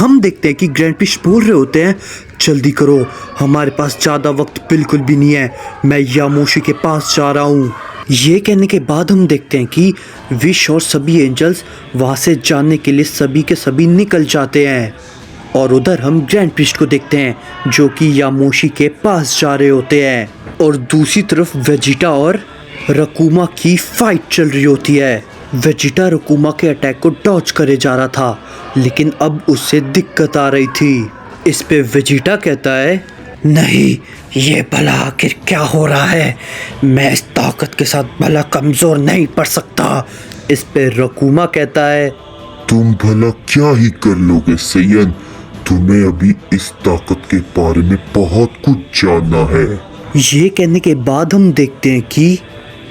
हम देखते हैं कि ग्रैंड प्रिस्ट बोल रहे होते हैं, जल्दी करो, हमारे पास ज़्यादा वक्त बिल्कुल भी नहीं है, मैं यामोशी के पास जा रहा हूँ। ये कहने के बाद हम देखते हैं कि विश और सभी एंजल्स वहाँ से जाने के लिए सभी के सभी निकल जाते हैं। और उधर हम ग्रैंड प्रिस्ट को देखते हैं जो कि यामोशी के पास जा रहे होते हैं। और दूसरी तरफ वेजिटा और रकुमा की फाइट चल रही होती है। वेजिटा रकुमा के अटैक को डॉज करे जा रहा था, लेकिन अब उससे दिक्कत आ रही थी। इस पे वेजिटा कहता है, नहीं, ये भला आखिर क्या हो रहा है, मैं इस ताकत के साथ भला कमज़ोर नहीं पड़ सकता। इस पे रकुमा कहता है, तुम भला क्या ही कर लोगे सैयन, तुम्हें अभी इस ताकत के बारे में बहुत कुछ जानना है। ये कहने के बाद हम देखते हैं कि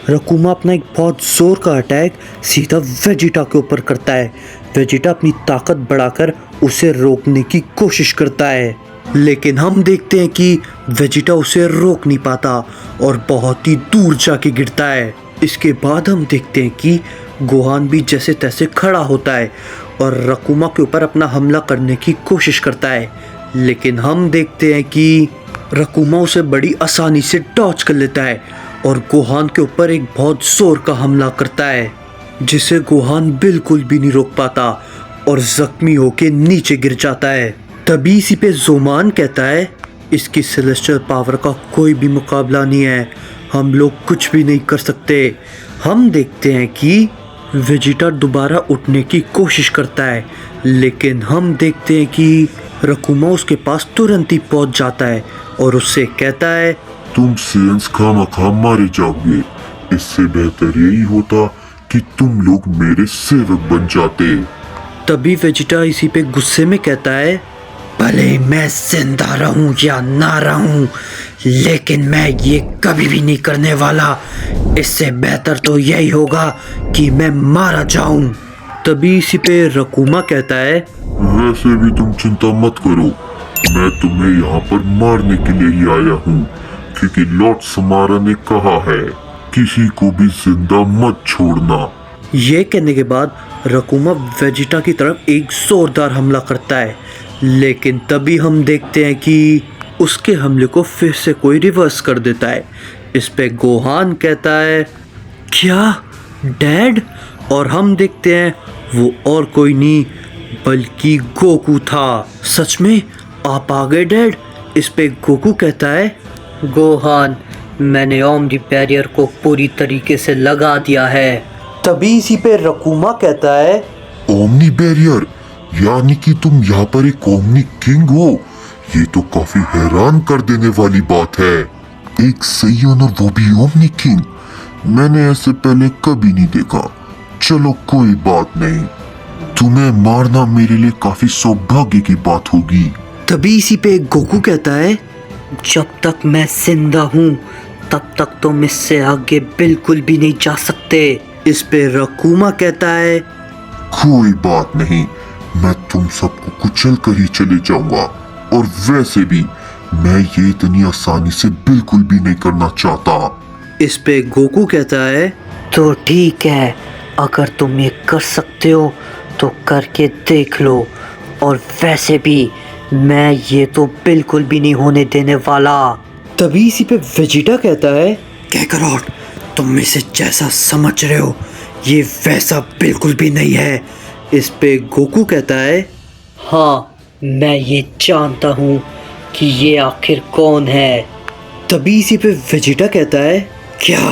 रकुमा अपना एक बहुत जोर का अटैक सीधा वेजिटा के ऊपर करता है। वेजिटा अपनी ताकत बढ़ाकर उसे रोकने की कोशिश करता है, लेकिन हम देखते हैं कि वेजिटा उसे रोक नहीं पाता और बहुत ही दूर जाके गिरता है। इसके बाद हम देखते हैं कि गोहान भी जैसे तैसे खड़ा होता है और रकुमा के ऊपर अपना हमला करने की कोशिश करता है, लेकिन हम देखते हैं कि रकुमा उसे बड़ी आसानी से डॉज कर लेता है और गोहान के ऊपर एक बहुत जोर का हमला करता है, जिसे गोहान बिल्कुल भी नहीं रोक पाता और जख्मी होके नीचे गिर जाता है। तभी इसी पे जोमान कहता है, इसकी सेलेस्टियल पावर का कोई भी मुकाबला नहीं है, हम लोग कुछ भी नहीं कर सकते। हम देखते हैं कि वेजिटा दोबारा उठने की कोशिश करता है, लेकिन हम देखते हैं कि रकुमा उसके पास तुरंत ही पहुंच जाता है और उससे कहता है, तुम सेंस खामखा मारे जाओगे, इससे बेहतर यही होता कि तुम लोग मेरे सेवक बन जाते। तभी वेजिटा इसी पे गुस्से में कहता है, भले मैं जिंदा रहूं या ना रहूं, लेकिन मैं ये कभी भी नहीं करने वाला, इससे बेहतर तो यही होगा कि मैं मारा जाऊं। तभी इसी पे रकुमा कहता है, वैसे भी तुम चिंता मत करो, मैं तुम्हें यहाँ पर मारने के लिए ही आया हूँ, क्योंकि लॉर्ड समारा ने कहा है किसी को भी जिंदा मत छोड़ना। ये कहने के बाद रकुमा वेजिटा की तरफ एक जोरदार हमला करता है, लेकिन तभी हम देखते हैं कि उसके हमले को फिर से कोई रिवर्स कर देता है। इस पे गोहान कहता है, क्या डैड? और हम देखते हैं वो और कोई नहीं बल्कि गोकू था। सच में आप आ गए डैड? इस पे गोकू कहता है, गोहान, मैंने ओमनी बैरियर को पूरी तरीके से लगा दिया है। तभी इसी पे रकुमा कहता है, ओमनी बैरियर, यानी कि तुम यहाँ पर एक ओमनी किंग हो, ये तो काफी हैरान कर देने वाली बात है। एक सैयन और वो भी ओमनी किंग, मैंने ऐसे पहले कभी नहीं देखा। चलो कोई बात नहीं, तुम्हें मारना मेरे लिए काफी सौभाग्य की बात होगी। तभी इसी पे गोकू कहता है, जब तक मैं जिंदा हूँ तब तक तुम इससे आगे बिल्कुल भी नहीं जा सकते। इस पे रकुमा कहता है, कोई बात नहीं, मैं तुम सबको कुचल कर ही चले जाऊंगा, और वैसे भी मैं ये इतनी आसानी से बिल्कुल भी नहीं करना चाहता। इस पे गोकू कहता है, तो ठीक है, अगर तुम ये कर सकते हो तो करके देख लो, और वैसे भी मैं ये तो बिल्कुल भी नहीं होने देने वाला। तभी इसी पे वेजिटा कहता है, कैकरॉट, तुम इसे जैसा समझ रहे हो ये वैसा बिल्कुल भी नहीं है। इस पे गोकू कहता है, हाँ, मैं ये जानता हूँ कि ये आखिर कौन है। तभी इसी पे वेजिटा कहता है, क्या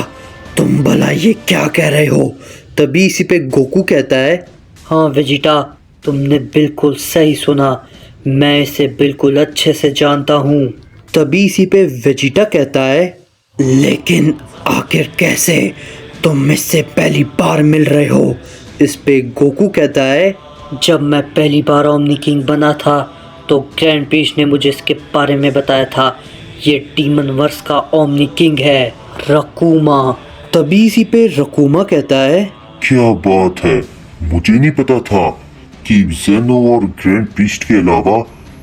तुम भला ये क्या कह रहे हो? तभी इसी पे गोकू कहता है, हाँ वेजिटा, तुमने बिल्कुल सही सुना, मैं इसे बिल्कुल अच्छे से जानता हूँ। तभी इसी पे वेजिटा कहता है, लेकिन आखिर कैसे? तुम इससे पहली बार मिल रहे हो। इस पे गोकू कहता है, जब मैं पहली बार ओमनी किंग बना था तो ग्रैंड प्रिस्ट ने मुझे इसके बारे में बताया था, ये डीमन वर्स का ओमनी किंग है, रकुमा। तभी इसी पे रकुमा कहता है, क्या बात है, मुझे नहीं पता था कि जेनो और ग्रैंड प्रीस्ट के अलावा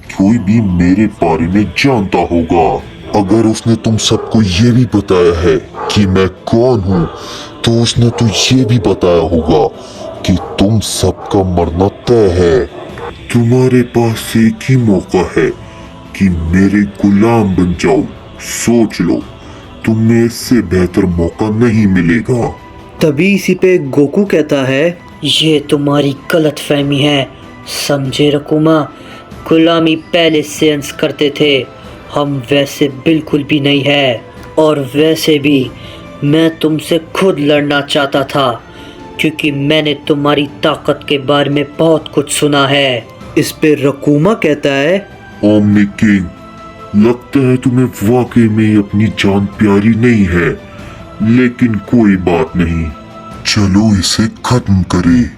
कोई भी मेरे बारे में जानता होगा। अगर उसने तुम सबको ये भी बताया है कि मैं कौन हूँ, तो उसने तो ये भी बताया होगा कि तुम सबका मरना तय है। तुम्हारे पास एक ही मौका है कि मेरे गुलाम बन जाओ। सोच लो, तुम्हें इससे बेहतर मौका नहीं मिलेगा। तभी इसी पे गोकू कहता है, ये तुम्हारी गलत फहमी है, समझे रकुमा। गुलामी पहले से अंश करते थे, हम वैसे बिल्कुल भी नहीं है। और वैसे भी मैं तुमसे खुद लड़ना चाहता था, क्योंकि मैंने तुम्हारी ताकत के बारे में बहुत कुछ सुना है। इस पे रकुमा कहता है, ओमनी किंग, लगता है तुम्हें वाकई में अपनी जान प्यारी नहीं है, लेकिन कोई बात नहीं, चलो इसे खत्म करें।